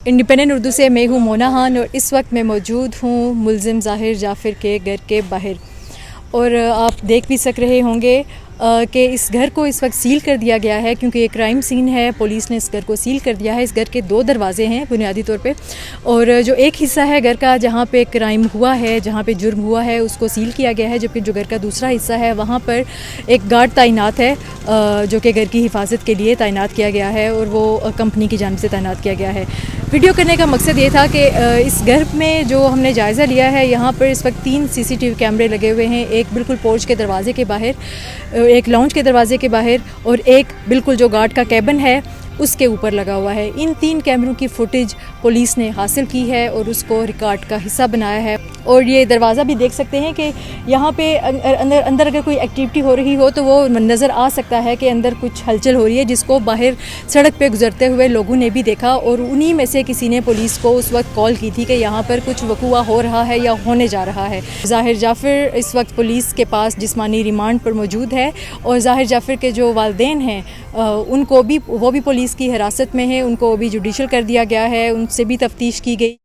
Independent Urdu से मैं हूँ मोना खान और इस वक्त मैं मौजूद हूँ मुलजिम ज़ाहिर जाफ़र के घर के बाहर। और आप देख भी सक रहे होंगे कि इस घर को इस वक्त सील कर दिया गया है क्योंकि ये क्राइम सीन है। पुलिस ने इस घर को सील कर दिया है। इस घर के 2 दरवाजे हैं बुनियादी तौर पे, और जो एक हिस्सा है घर का जहाँ पे क्राइम हुआ है, जहाँ पे जुर्म हुआ है, उसको सील किया गया है, जबकि जो घर का दूसरा हिस्सा है वहाँ पर एक गार्ड तैनात है जो कि घर की हिफाजत के लिए तैनात किया गया है और वो कंपनी की जानिब से तैनात किया गया है। वीडियो करने का मकसद ये था कि इस घर में जो हमने जायज़ा लिया है, यहाँ पर इस वक्त 3 CCTV कैमरे लगे हुए हैं। एक बिल्कुल पोर्च के दरवाजे के बाहर, एक लॉन्च के दरवाजे के बाहर और एक बिल्कुल जो गार्ड का कैबिन है उसके ऊपर लगा हुआ है। इन 3 कैमरों की फुटेज पुलिस ने हासिल की है और उसको रिकॉर्ड का हिस्सा बनाया है। और ये दरवाज़ा भी देख सकते हैं कि यहाँ पे अंदर अगर कोई एक्टिविटी हो रही हो तो वो नज़र आ सकता है कि अंदर कुछ हलचल हो रही है, जिसको बाहर सड़क पे गुजरते हुए लोगों ने भी देखा और उन्हीं में से किसी ने पुलिस को उस वक्त कॉल की थी कि यहाँ पर कुछ वक़ूआ हो रहा है या होने जा रहा है। ज़ाहिर जाफ़र इस वक्त पुलिस के पास जिस्मानी रिमांड पर मौजूद है और ज़ाहिर जाफ़र के जो वालिदैन हैं वो भी पुलिस की हिरासत में है। उनको भी जुडिशल कर दिया गया है, उनसे भी तफ्तीश की गई।